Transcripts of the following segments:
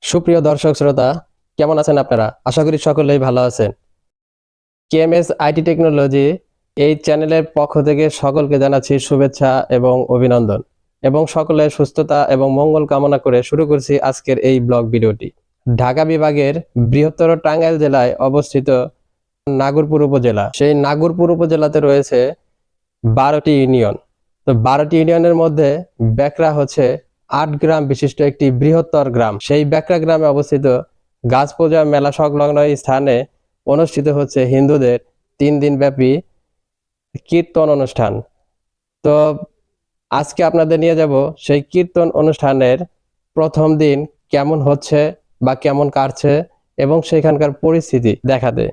সুপ্রিয় দর্শক শ্রোতা, কেমন আছেন আপনারা? আশা করি সকলেই ভালো আছেন। কেএমএস আইটি টেকনোলজি এই চ্যানেলের পক্ষ থেকে সকলকে জানাচ্ছি শুভেচ্ছা এবং অভিনন্দন, এবং সকলের সুস্থতা এবং মঙ্গল কামনা করে শুরু করছি আজকের এই ব্লগ ভিডিওটি। ঢাকা বিভাগের বৃহত্তর টাঙ্গাইল জেলায় অবস্থিত নাগরপুর উপজেলা। সেই নাগরপুর উপজেলাতে রয়েছে 12টি ইউনিয়ন। তো 12টি ইউনিয়নের মধ্যে বেকরা হচ্ছে 8 গ্রাম বিশিষ্ট একটি বৃহত্তর গ্রাম। সেই বেকরা গ্রামে অবস্থিত গাছপূজা মেলা সংলগ্ন স্থানে অনুষ্ঠিত হচ্ছে হিন্দুদের 3 দিন ব্যাপী কীর্তন অনুষ্ঠান। তো আজকে আপনাদের নিয়ে যাব সেই কীর্তন অনুষ্ঠানের প্রথম দিন কেমন হচ্ছে বা কেমন কাটছে এবং সেখানকার পরিস্থিতি দেখাতে।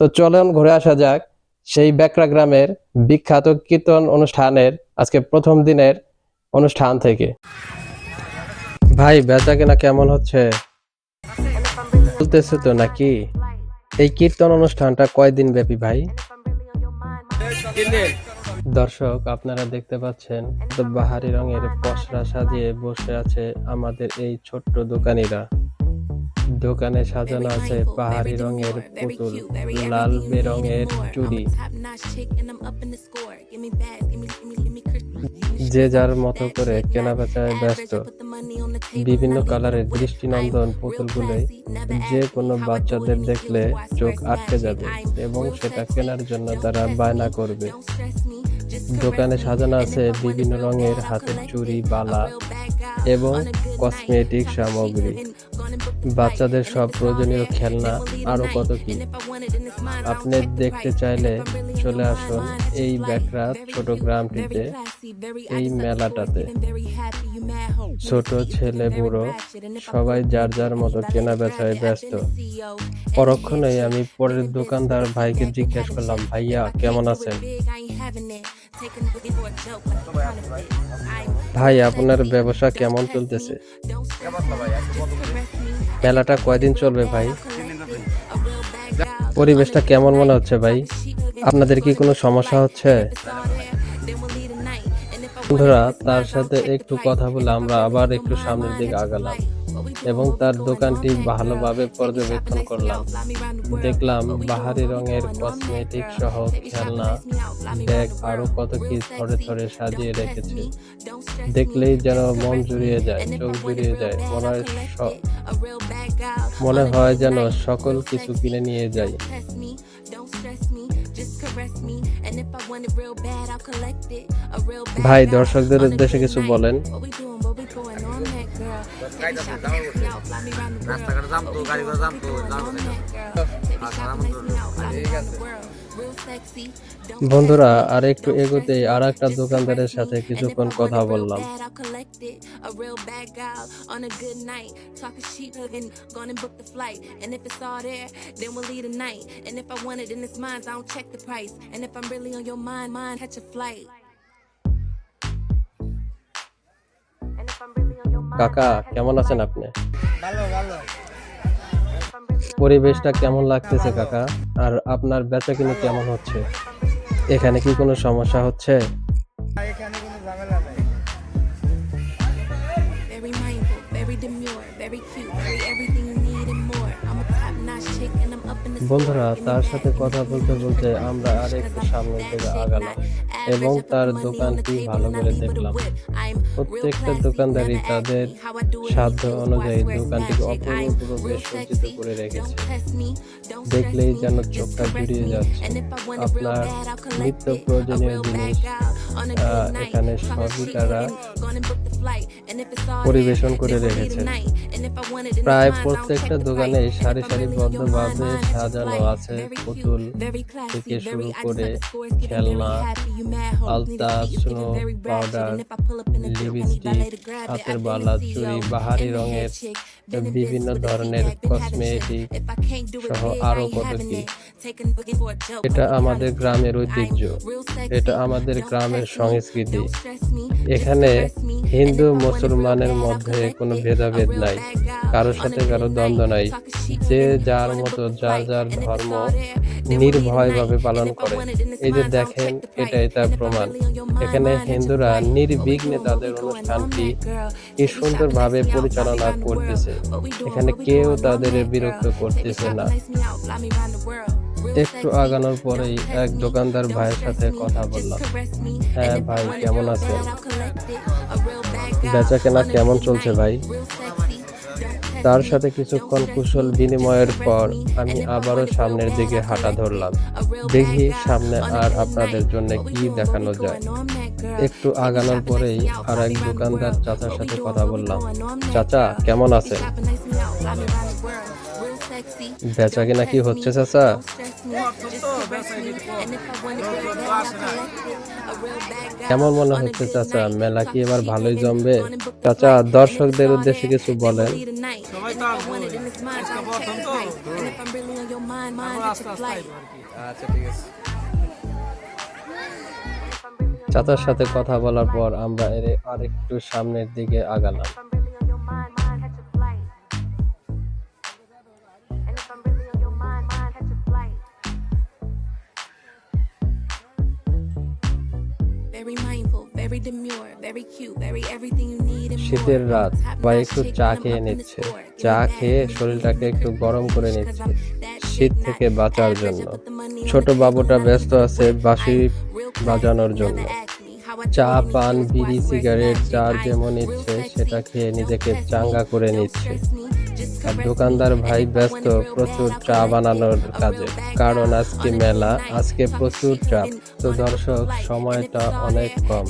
তো চলুন ঘুরে আসা যাক সেই বেকরা গ্রামের বিখ্যাত কীর্তন অনুষ্ঠানের আজকে প্রথম দিনের অনুষ্ঠান থেকে। ভাই, বেচা কেনা কেমন হচ্ছে? চলতেছে তো নাকি? এই কীর্তন অনুষ্ঠানটা কয়দিন ব্যাপী ভাই? দর্শক, আপনারা দেখতে পাচ্ছেন বাহারি রঙের পসরা সাজিয়ে বসে আছে আমাদের এই ছোট্ট দোকানিরা। দোকানে সাজানো আছে পাহাড়ি রঙের পুতুল, লাল বেরঙের চুড়ি। যে যার মতো করে কেনা বেচায় ব্যস্ত। বিভিন্ন কালারের দৃষ্টিনন্দন পুতুলগুলোই যে কোনো বাচ্চাদের দেখলে চোখ আটকে যাবে এবং সেটা কেনার জন্য তারা বায়না করবে। দোকানে সাজানো আছে বিভিন্ন রঙের হাতের চুড়ি, বালা এবং কসমেটিক সামগ্রী, বাচ্চাদের সব প্রয়োজনীয় খেলনা, আরো কত কি। আপনি দেখতে চাইলে চলে আসুন এই বেকরা ছোট গ্রামটিতে, এই মেলাটাতে। ছোট ছেলে বুড়ো সবাই যার যার মতো কেনা বেচায় ব্যস্ত। পরক্ষণেই আমি পরের দোকানদার ভাইকে জিজ্ঞেস করলাম, ভাইয়া কেমন আছেন? ভাই, আপনার ব্যবসা কেমন চলতেছে? মেলাটা কয়দিন চলবে ভাই? পরিবেশটা কেমন মনে হচ্ছে ভাই? আপনাদের কি কোনো সমস্যা হচ্ছে? বন্ধুরা, তার সাথে একটু কথা বলে আমরা আবার একটু সামনের দিকে আগালাম এবং তার দোকানটি ভালোভাবে পর্যবেক্ষণ করলাম। দেখলাম বাহারি রঙের কসমেটিক সহ খেলনা, ব্যাগ, আরো কত কি থরে থরে সাজিয়ে রেখেছে। দেখলেই যেন মন জুড়িয়ে যায়, চোখ জুড়িয়ে যায়, মনে হয় যেন সকল কিছু কিনে নিয়ে যাই। ভাই, দর্শকদের উদ্দেশ্যে কিছু বলেন। বন্ধুরা, আর একটু এগোতেই আর একটা দোকানদারের সাথে কিছুক্ষণ কথা বললাম। কাকা, কেমন আছেন আপনি? পরিবেশটা কেমন লাগতেছে কাকা? আর আপনার বেচাকেনা কেমন হচ্ছে? এখানে কি কোনো সমস্যা হচ্ছে? বন্ধুরা, তার সাথে কথা বলতে বলতে আমরা আর একটু সামনের দিকে আগালাম এবং তার দোকানটি ভালো করে দেখলাম। প্রত্যেকটা দোকানদারই তাদের সাধ্য অনুযায়ী দোকানটিকে অপূর্বভাবে সজ্জিত করে রেখেছে। দেখলেই যেন চোখটা জুড়িয়ে যাচ্ছে। আপনার নিত্য প্রয়োজনীয় জিনিস এখানে সবই তারা পরিবেশন করে রেখেছে। প্রায় প্রত্যেকটা দোকানে সারি সারিবদ্ধভাবে সাজানো আছে পুতুল থেকে শুরু করে খেলনা, আলতা, স্নো পাউডার, লিপস্টিক, হাতের বালা, চুড়ি, বাহারি রঙের বিভিন্ন ধরনের কসমেটিক সহ আরো কত কি। এটা আমাদের গ্রামের ঐতিহ্য, এটা আমাদের গ্রামের সংস্কৃতি। এখানে হিন্দু মুসলমানের মধ্যে কোনো ভেদাভেদ নাই, কারোর সাথে কারো দ্বন্দ্ব নাই। যে যার মতো যার যার তার ধর্ম নির্ভয়ভাবে পালন করে। এই যে দেখেন, এটাই তার প্রমাণ। এখানে হিন্দুরা নির্বিঘ্নে তাদের অনুষ্ঠানটি কি সুন্দরভাবে পরিচালনা করতেছে। এখানে কেউ তাদের বিরক্ত করতেছে না। একটু আগানোর পরেই এক দোকানদার ভাইয়ের সাথে কথা বললাম। হ্যাঁ ভাই, কেমন আছেন? বেচা কেনা কেমন চলছে ভাই? তার সাথে কিছুক্ষণ কুশল বিনিময়ের পর আমি আবারও সামনের দিকে হাঁটা ধরলাম। দেখি সামনে আর আপনাদের জন্য কি দেখানো যায়। একটু আগানোর পরেই আর এক দোকানদার চাচার সাথে কথা বললাম। চাচা, কেমন আছেন? বেচা কিনা কি হচ্ছে চাচা? কেমন মনে হচ্ছে চাচা, মেলা কি এবার ভালোই জমবে? চাচা, দর্শকদের উদ্দেশ্যে কিছু বলেন। সবাই তো আসবো, আজকে প্রথম তো আস্তে আস্তে আইবো আর কি। আচ্ছা, ঠিক আছে। চাচার সাথে কথা বলার পর আমরা আর একটু সামনের দিকে আগালাম। শীতের রাত, বা একটু চা খেয়ে নিচ্ছে। চা খেয়ে শরীরটাকে একটু গরম করে নিচ্ছে শীত থেকে বাঁচার জন্য। ছোট বাবুটা ব্যস্ত আছে বাঁশি বাজানোর জন্য। চা, পান, বিড়ি, সিগারেট যার যেমন ইচ্ছে সেটা খেয়ে নিজেকে চাঙ্গা করে নিচ্ছে। আর দোকানদার ভাই ব্যস্ত প্রচুর চা বানানোর কাজে, কারণ আজকে মেলা, আজকে প্রচুর চাপ। তো দর্শক, সময়টা অনেক কম,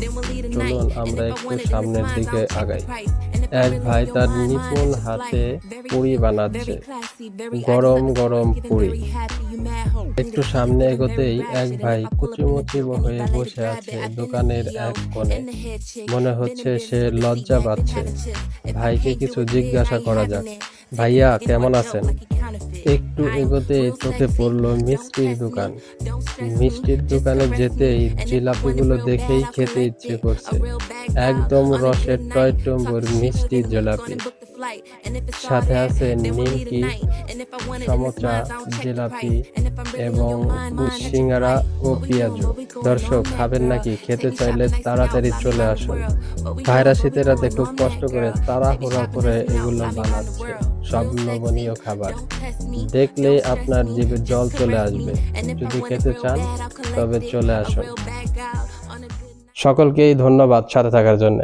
চলুন আমরা একটু সামনের দিকে আগাই। এক ভাই তার নিপুণ হাতে পুরি বানাচ্ছে, গরম গরম পুরি। একটু সামনে এগোতেই এক ভাই কুচিমুচি হয়ে বসে আছে দোকানের এক কোণে। মনে হচ্ছে সে লজ্জা পাচ্ছে। ভাইকে কিছু জিজ্ঞাসা করা যাক। ভাইয়া, কেমন আছেন? একটু এগোতেই চোখে পড়লো মিষ্টির দোকান। মিষ্টির দোকানে যেতেই জিলাপিগুলো দেখেই খেতে ইচ্ছে করছে। একদম রসের টয়টম্বুর মিষ্টি জিলাপি, সাথে আছে নিমকি, সমোসা, জিলাপি এবং সিঙ্গারা ও পেঁয়াজু। দর্শক, খাবেন নাকি? খেতে চাইলে তাড়াতাড়ি চলে আসুন। ভাইরা শীতের রাতে খুব কষ্ট করে তাড়াহুড়া করে এগুলো বানাচ্ছে। সব লোভনীয় খাবার দেখলেই আপনার জিভে জল চলে আসবে। যদি খেতে চান তবে চলে আসুন। সকলকেই ধন্যবাদ সাথে থাকার জন্য।